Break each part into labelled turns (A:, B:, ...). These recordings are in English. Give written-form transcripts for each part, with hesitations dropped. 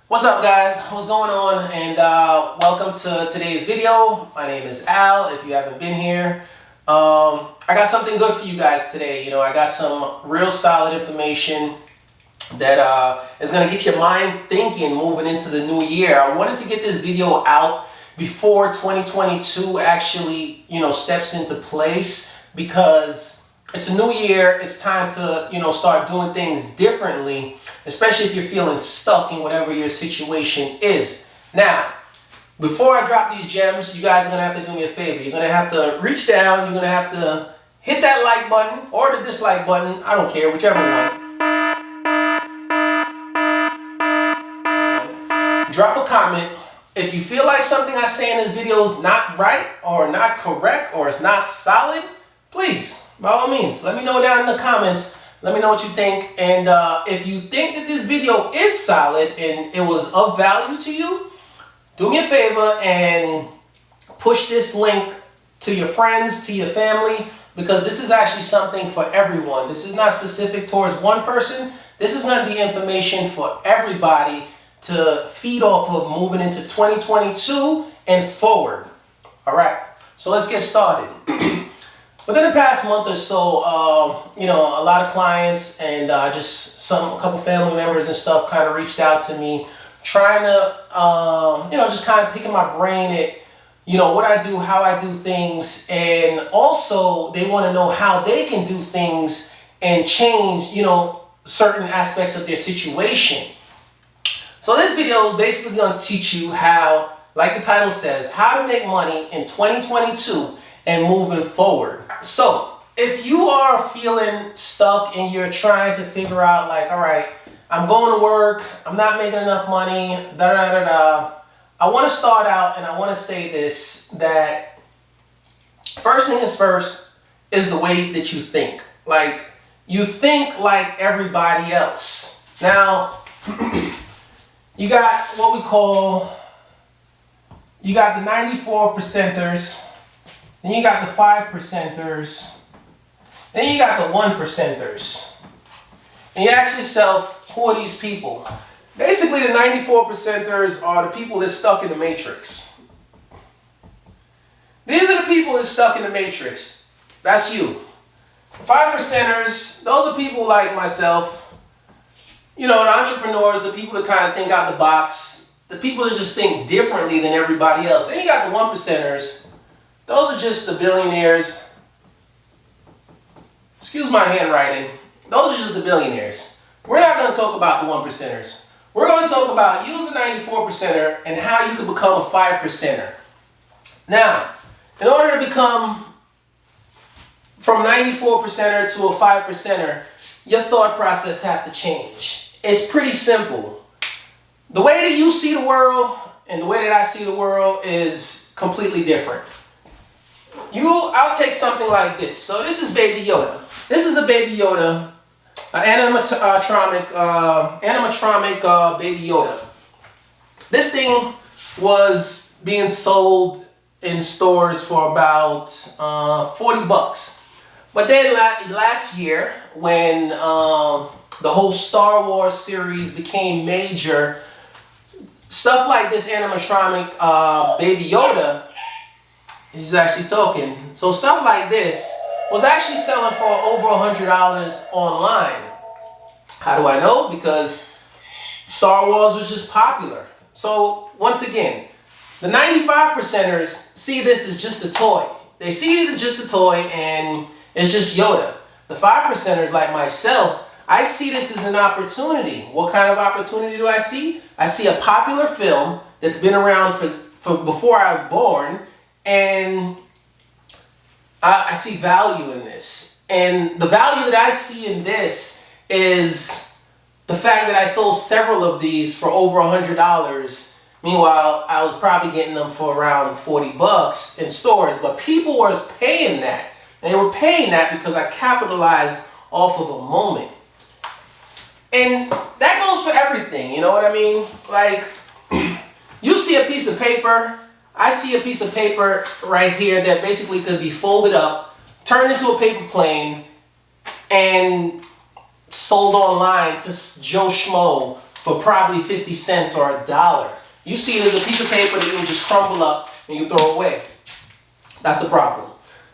A: What's up, guys? What's going on? And welcome to today's video. My name is Al. If you haven't been here, I got something good for you guys today. I got some real solid information that is going to get your mind thinking moving into the new year. I wanted to get this video out before 2022 actually, steps into place, because it's a new year. It's time to, start doing things differently, especially if you're feeling stuck in whatever your situation is. Now, before I drop these gems, you guys are going to have to do me a favor. You're going to have to reach down. You're going to have to hit that like button or the dislike button. I don't care, whichever one. Drop a comment. If you feel like something I say in this video is not right or not correct or it's not solid, please, by all means, let me know down in the comments. Let me know what you think. And if you think that this video is solid and it was of value to you, do me a favor and push this link to your friends, to your family, because this is actually something for everyone. This is not specific towards one person. This is going to be information for everybody to feed off of moving into 2022 and forward. All right, so let's get started. Within the past month or so, a lot of clients and a couple family members and stuff kind of reached out to me, trying to, just kind of picking my brain at, what I do, how I do things, and also they want to know how they can do things and change, certain aspects of their situation. So this video is basically going to teach you how, like the title says, how to make money in 2022 and moving forward. So if you are feeling stuck and you're trying to figure out, like, all right, I'm going to work, I'm not making enough money, I want to start out and I want to say this, that first thing is first is the way that you think. Like, you think like everybody else. Now, you got what we call, you got the 94 percenters, then you got the 5 percenters, then you got the 1 percenters. And you ask yourself, who are these people? Basically, the 94 percenters are the people that's stuck in the matrix. These are the people that's stuck in the matrix. That's you. The 5 percenters, those are people like myself. The entrepreneurs, the people that kind of think out the box, the people that just think differently than everybody else. Then you got the 1 percenters. Those are just the billionaires. Excuse my handwriting. Those are just the billionaires. We're not going to talk about the 1 percenters. We're going to talk about use a 94 percenter and how you can become a 5 percenter. Now, in order to become from 94 percenter to a 5 percenter, your thought process have to change. It's pretty simple. The way that you see the world and the way that I see the world is completely different. I'll take something like this. So this is Baby Yoda. This is a Baby Yoda, animatronic Baby Yoda. This thing was being sold in stores for about $40. But then last year, when the whole Star Wars series became major, stuff like this animatronic Baby Yoda, he's actually talking. So stuff like this was actually selling for over $100 online. How do I know? Because Star Wars was just popular. So once again, the 95 percenters see this as just a toy. They see it as just a toy and it's just Yoda. The 5 percenters like myself, I see this as an opportunity. What kind of opportunity do I see? I see a popular film that's been around for before I was born, and I see value in this. And the value that I see in this is the fact that I sold several of these for over $100. Meanwhile, I was probably getting them for around $40 in stores, but people were paying that. And they were paying that because I capitalized off of a moment. And that goes for everything, you know what I mean? Like, you see a piece of paper, I see a piece of paper right here that basically could be folded up, turned into a paper plane, and sold online to Joe Schmo for probably 50 cents or $1. You see it as a piece of paper that you would just crumble up and you throw away. That's the problem.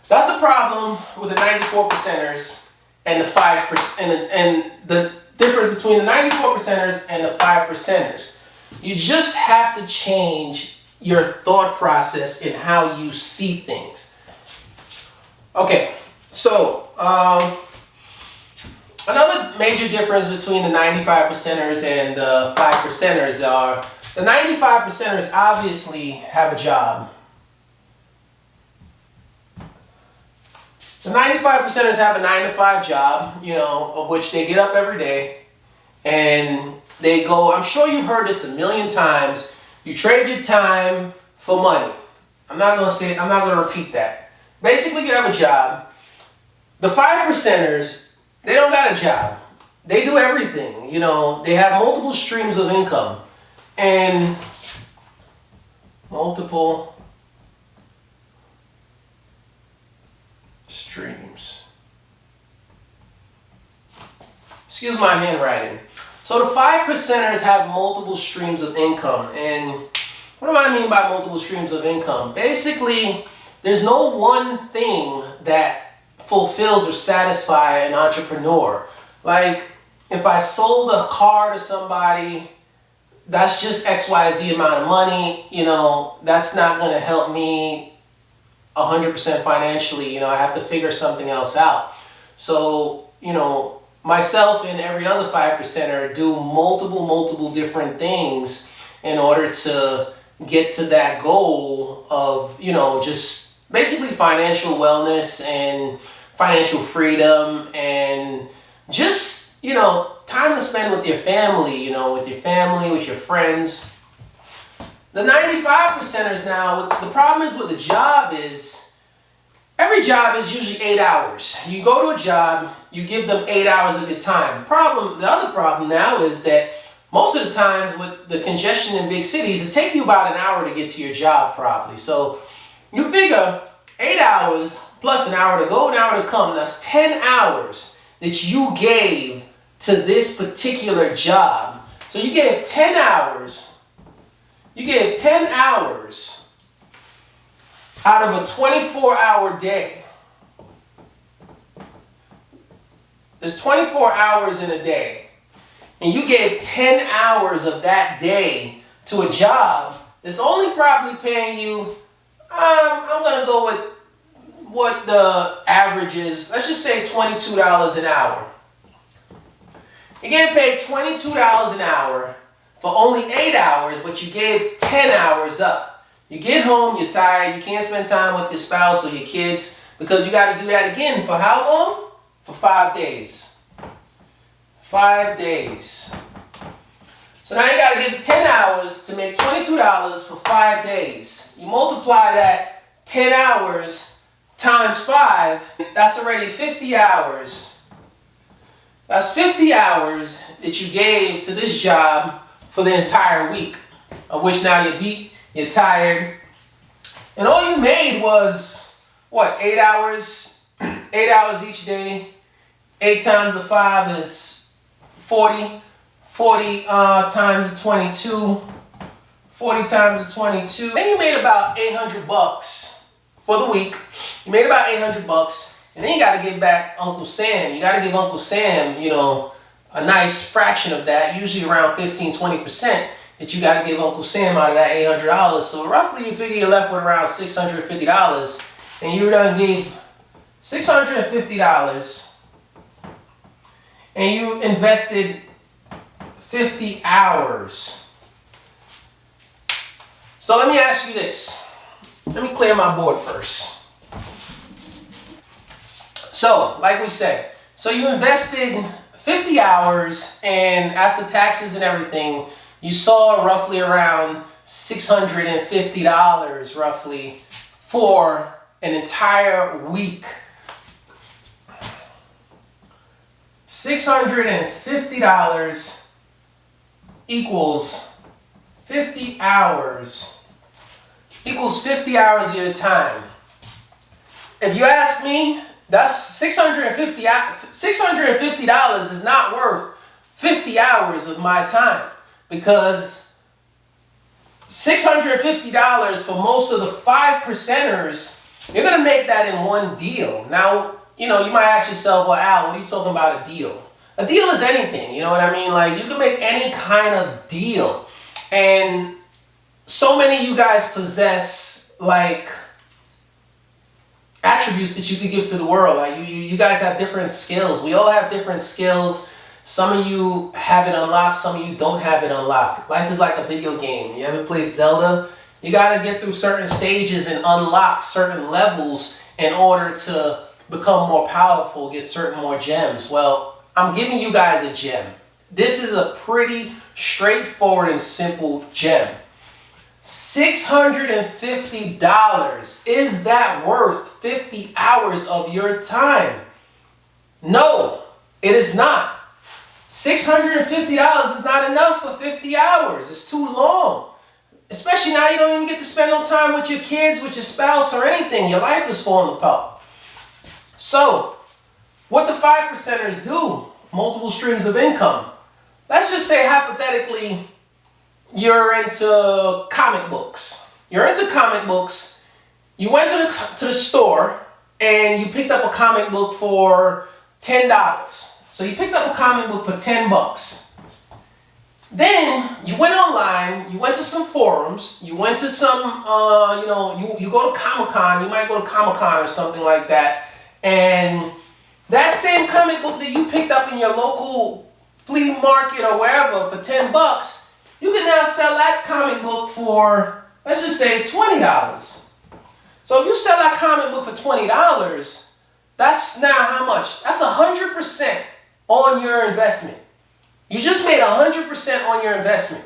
A: That's the problem with the 94 percenters and the 5%, and the difference between the 94 percenters and the 5 percenters. You just have to change your thought process in how you see things. Okay, so another major difference between the 95 percenters and the 5 percenters are the 95 percenters obviously have a job. The 95 percenters have a 9-to-5 job, of which they get up every day and they go, I'm sure you've heard this a million times, you trade your time for money. I'm not going to repeat that. Basically, you have a job. The 5 percenters, they don't got a job. They do everything. They have multiple streams of income and multiple streams. Excuse my handwriting. So the 5 percenters have multiple streams of income. And what do I mean by multiple streams of income? Basically, there's no one thing that fulfills or satisfies an entrepreneur. Like, if I sold a car to somebody, that's just XYZ amount of money. That's not going to help me 100% financially. I have to figure something else out. So, myself and every other 5 percenter do multiple different things in order to get to that goal of, just basically financial wellness and financial freedom and just, time to spend with your family, with your friends. The 95 percenters now, the problem is with the job is, every job is usually 8 hours. You go to a job, you give them 8 hours of your time. The other problem now is that most of the times with the congestion in big cities, it takes you about an hour to get to your job probably. So you figure 8 hours plus an hour to go, an hour to come. That's 10 hours that you gave to this particular job. So you gave 10 hours. You gave 10 hours out of a 24-hour day. There's 24 hours in a day. And you gave 10 hours of that day to a job that's only probably paying you, I'm going to go with what the average is. Let's just say $22 an hour. You're getting paid $22 an hour for only 8 hours, but you gave 10 hours up. You get home, you're tired, you can't spend time with your spouse or your kids because you got to do that again for how long? For 5 days. 5 days. So now you got to give 10 hours to make $22 for 5 days. You multiply that 10 hours times 5, that's already 50 hours. That's 50 hours that you gave to this job for the entire week, of which now you're beat, you're tired, and all you made was, what, 8 hours? 8 hours each day. 8 times the 5 is 40. 40 times 22. 40 times 22. Then you made about $800 for the week. You made about $800, and then you got to give back Uncle Sam. You got to give Uncle Sam, a nice fraction of that, usually around 15-20%, that you got to give Uncle Sam out of that $800. So roughly you figure you're left with around $650, and you done gave $650, and you invested 50 hours. So let me ask you this. Let me clear my board first. So, like we said, so you invested 50 hours, and after taxes and everything, you saw roughly around $650 roughly for an entire week. $650 equals 50 hours. Equals 50 hours of your time. If you ask me, that's $650 is not worth 50 hours of my time. because $650 for most of the 5%ers, you're going to make that in one deal. Now, you know, you might ask yourself, well, Al, what are you talking about a deal? A deal is anything, you know what I mean? Like, you can make any kind of deal. And so many of you guys possess, like, attributes that you could give to the world. Like, you guys have different skills. We all have different skills. Some of you have it unlocked, some of you don't have it unlocked. Life is like a video game. You ever played Zelda? You gotta get through certain stages and unlock certain levels in order to become more powerful, get certain more gems. Well, I'm giving you guys a gem. This is a pretty straightforward and simple gem. $650. Is that worth 50 hours of your time? No, it is not. $650 is not enough for 50 hours. It's too long. Especially now you don't even get to spend no time with your kids, with your spouse, or anything. Your life is falling apart. So, what the 5%ers do, multiple streams of income. Let's just say hypothetically, you're into comic books. You're into comic books. You went to the store and you picked up a comic book for $10. So you picked up a comic book for 10 bucks. Then you went online, you went to some forums, you went to some, you go to Comic-Con, you might go to Comic-Con or something like that, and that same comic book that you picked up in your local flea market or wherever for 10 bucks, you can now sell that comic book for, let's just say, $20. So if you sell that comic book for $20, that's now how much? That's 100% on your investment. You just made 100% on your investment.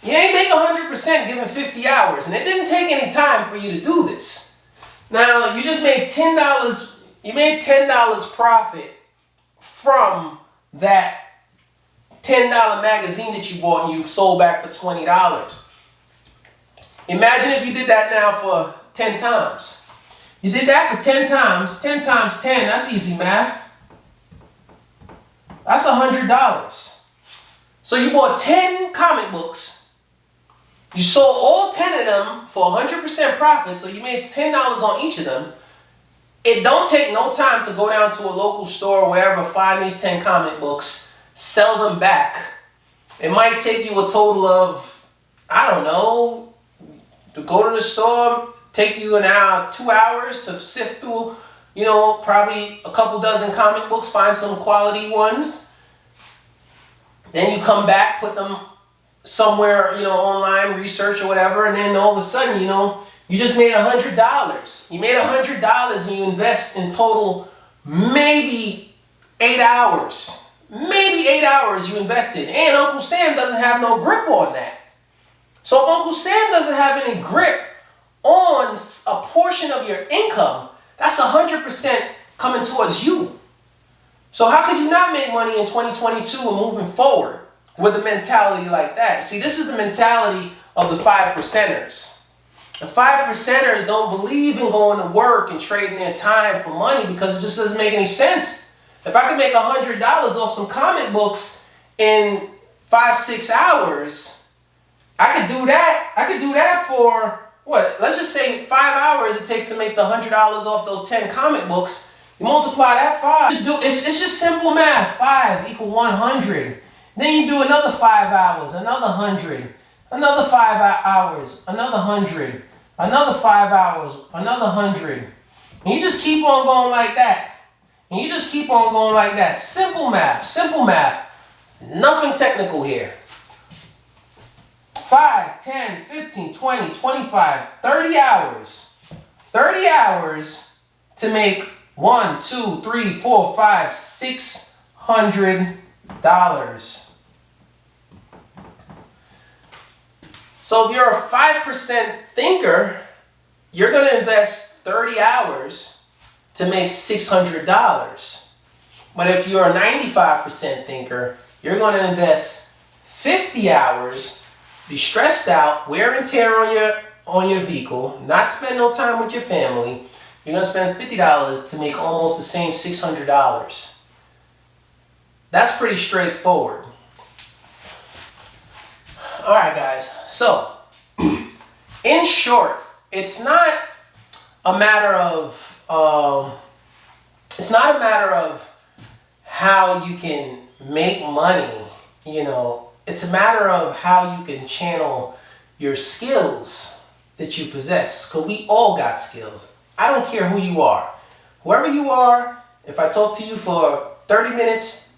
A: You ain't make 100% given 50 hours, and it didn't take any time for you to do this. Now, you just made $10, you made $10 profit from that $10 magazine that you bought and you sold back for $20. Imagine if you did that now for 10 times. You did that for 10 times. 10 times 10, that's easy math. That's $100. So you bought 10 comic books. You sold all 10 of them for 100% profit, so you made $10 on each of them. It don't take no time to go down to a local store or wherever, find these 10 comic books, sell them back. It might take you a total of, I don't know, to go to the store, take you an hour, 2 hours to sift through, probably a couple dozen comic books, find some quality ones. Then you come back, put them somewhere, online, research or whatever, and then all of a sudden, you just made $100. You made $100 and you invest in total maybe 8 hours. Maybe 8 hours you invested. And Uncle Sam doesn't have no grip on that. So if Uncle Sam doesn't have any grip on a portion of your income, that's 100% coming towards you. So how could you not make money in 2022 and moving forward with a mentality like that? See, this is the mentality of the 5%ers. The 5%ers don't believe in going to work and trading their time for money because it just doesn't make any sense. If I could make $100 off some comic books in 5-6 hours, I could do that. I could do that for what? Let's just say 5 hours it takes to make the $100 off those 10 comic books. You multiply that 5. It's just simple math. 5 equal 100. Then you do another 5 hours, another 100, another 5 hours, another 100, another 5 hours, another 100. And you just keep on going like that. And you just keep on going like that. Simple math, simple math. Nothing technical here. 5, 10, 15, 20, 25, 30 hours. 30 hours to make $1, 2, 3, 4, 5, $600. So if you're a 5% thinker, you're going to invest 30 hours to make $600. But if you're a 95% thinker, you're going to invest 50 hours, be stressed out, wear and tear on your vehicle, not spend no time with your family. You're going to spend $50 to make almost the same $600. That's pretty straightforward. All right, guys. So, in short, it's not a matter of how you can make money. It's a matter of how you can channel your skills that you possess. Because we all got skills. I don't care who you are. Whoever you are, if I talk to you for 30 minutes,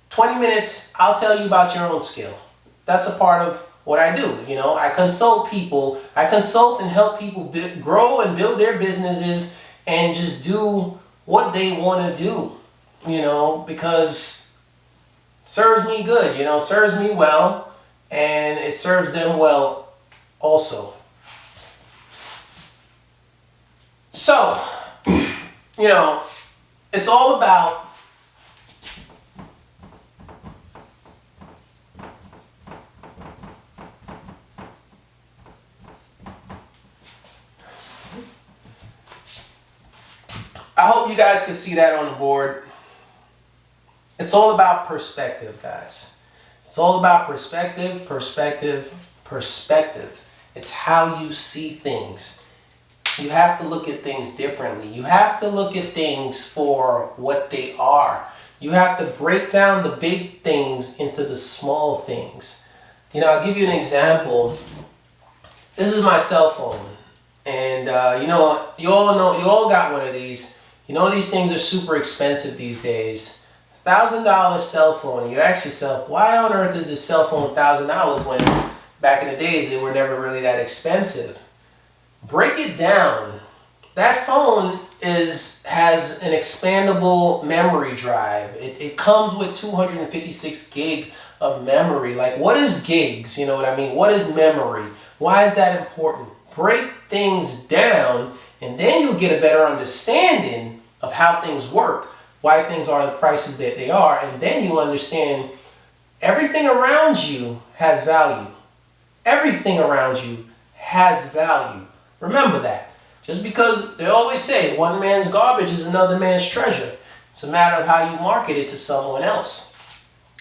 A: 20 minutes, I'll tell you about your own skill. That's a part of what I do. I consult people. I consult and help people grow and build their businesses and just do what they want to do, because it serves me good, serves me well, and it serves them well also. So, it's all about I hope you guys can see that on the board. It's all about perspective, guys. It's all about perspective, perspective, perspective. It's how you see things. You have to look at things differently. You have to look at things for what they are. You have to break down the big things into the small things. I'll give you an example. This is my cell phone. And, you all got one of these. These things are super expensive these days. $1,000 cell phone. You ask yourself, why on earth is this cell phone $1,000 when back in the days they were never really that expensive? Break it down. That phone has an expandable memory drive. It comes with 256 gig of memory. Like, what is gigs? You know what I mean? What is memory? Why is that important? Break things down, and then you'll get a better understanding of how things work, why things are the prices that they are, and then you'll understand everything around you has value. Everything around you has value. Remember that. Just because they always say one man's garbage is another man's treasure. It's a matter of how you market it to someone else.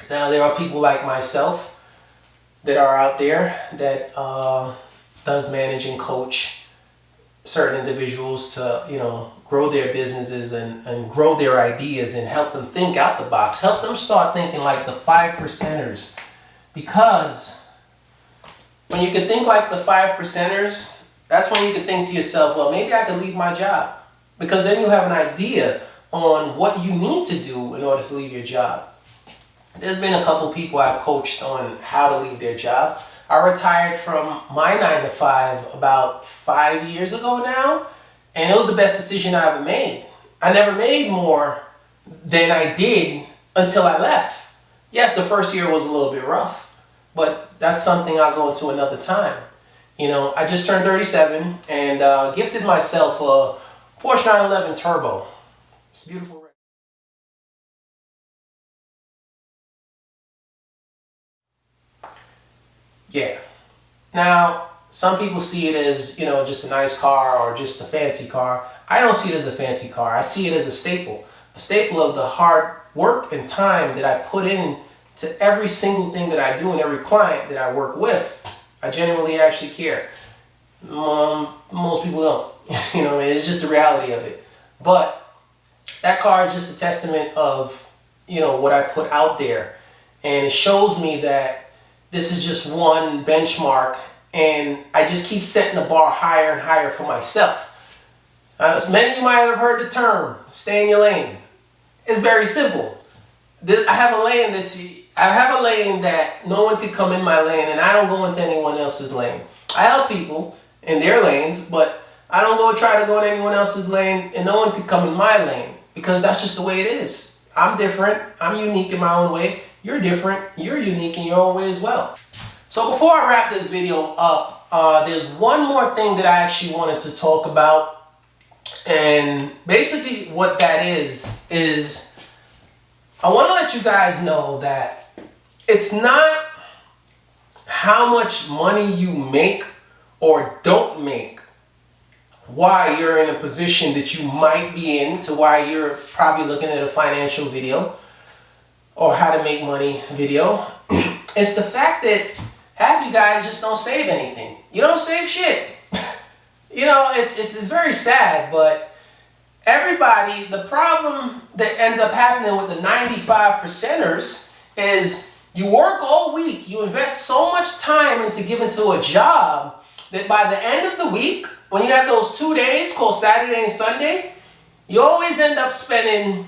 A: Now, there are people like myself that are out there that does manage and coach certain individuals to, grow their businesses and grow their ideas and help them think out the box. Help them start thinking like the 5%ers. Because when you can think like the 5%ers, that's when you can think to yourself, well, maybe I can leave my job. Because then you have an idea on what you need to do in order to leave your job. There's been a couple people I've coached on how to leave their job. I retired from my 9 to 5 about 5 years ago now, and it was the best decision I ever made. I never made more than I did until I left. Yes, the first year was a little bit rough, but that's something I'll go into another time. I just turned 37 and gifted myself a Porsche 911 Turbo. It's beautiful. Yeah. Now, some people see it as, just a nice car or just a fancy car. I don't see it as a fancy car. I see it as a staple of the hard work and time that I put in to every single thing that I do and every client that I work with. I genuinely actually care. Most people don't. It's just the reality of it. But that car is just a testament of, what I put out there. And it shows me that this is just one benchmark, and I just keep setting the bar higher and higher for myself. As many of you might have heard the term, stay in your lane. It's very simple. I have a lane that no one could come in my lane, and I don't go into anyone else's lane. I help people in their lanes, but I don't try to go in anyone else's lane, and no one could come in my lane, because that's just the way it is. I'm different. I'm unique in my own way. You're different. You're unique in your own way as well. So before I wrap this video up, there's one more thing that I actually wanted to talk about. And basically what that is I want to let you guys know that it's not how much money you make or don't make why you're in a position that you might be in, to why you're probably looking at a financial video or how to make money video. It's the fact that half you guys just don't save anything. You don't save shit. You know, it's very sad, but everybody, the problem that ends up happening with the 95 percenters is you work all week, you invest so much time into giving to a job that by the end of the week, when you have those 2 days called Saturday and Sunday, you always end up spending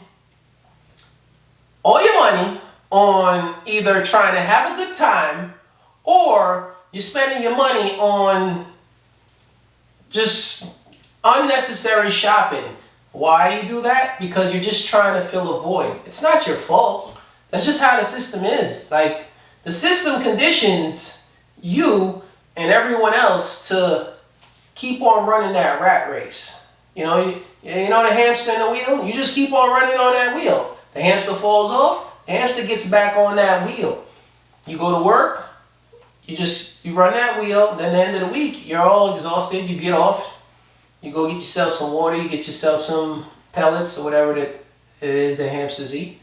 A: all your money on either trying to have a good time or you're spending your money on just unnecessary shopping. Why you do that? Because you're just trying to fill a void. It's not your fault. That's just how the system is. Like, the system conditions you and everyone else to keep on running that rat race. You know the hamster in the wheel? You just keep on running on that wheel. The hamster falls off, the hamster gets back on that wheel. You go to work, you run that wheel, then at the end of the week, you're all exhausted, you get off, you go get yourself some water, you get yourself some pellets or whatever that it is that hamsters eat.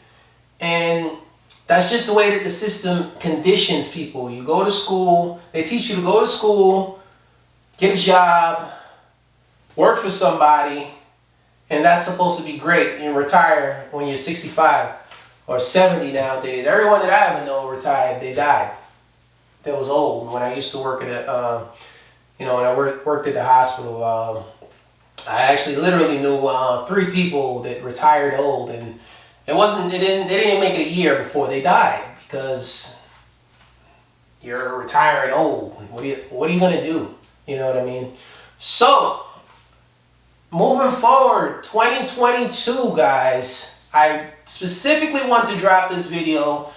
A: And that's just the way that the system conditions people. You go to school, they teach you to go to school, get a job, work for somebody, and that's supposed to be great. You retire when you're 65 or 70 nowadays. Everyone that I ever know retired, they died. That was old. When I used to work at when I worked at the hospital, I actually literally knew 3 people that retired old, and they didn't make it a year before they died because you're retiring old. What are you gonna do? You know what I mean? So moving forward, 2022, guys, I specifically want to drop this video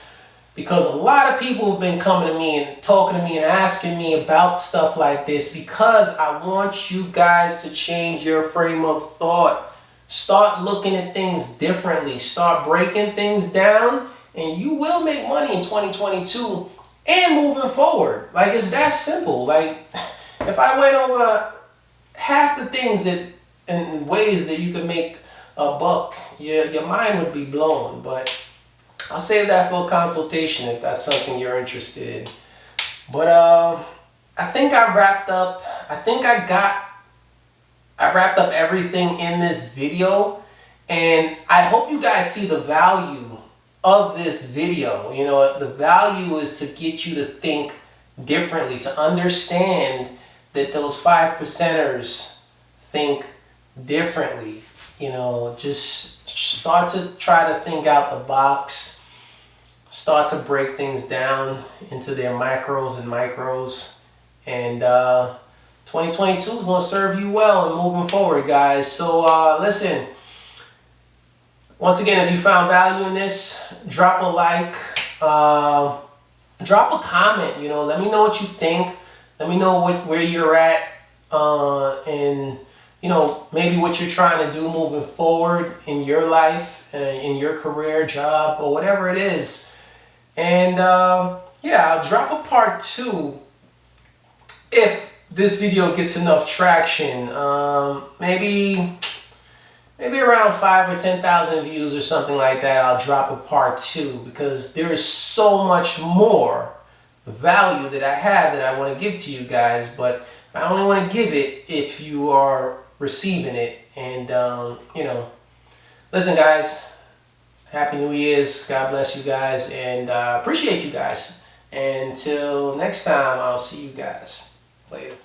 A: because a lot of people have been coming to me and talking to me and asking me about stuff like this because I want you guys to change your frame of thought. Start looking at things differently. Start breaking things down, and you will make money in 2022 and moving forward. Like, it's that simple. Like, if I went over half the things that and ways that you can make a buck, your mind would be blown. But I'll save that for a consultation if that's something you're interested in. But I think I wrapped up. I wrapped up everything in this video, and I hope you guys see the value of this video. You know, the value is to get you to think differently, to understand that those 5 percenters think differently. You know, just start to try to think out the box, start to break things down into their macros and micros, and 2022 is going to serve you well and moving forward, guys. So listen, once again, if you found value in this, drop a like, drop a comment. You know, let me know what you think. Let me know where you're at, and you know, maybe what you're trying to do moving forward in your life, in your career, job, or whatever it is. And yeah, I'll drop a part 2 if this video gets enough traction. Maybe around 5 or 10,000 views or something like that. I'll drop a part 2 because there is so much more value that I have that I want to give to you guys, but I only want to give it if you are receiving it. And you know, listen, guys, Happy New Year's. God bless you guys, and appreciate you guys. Until next time, I'll see you guys later.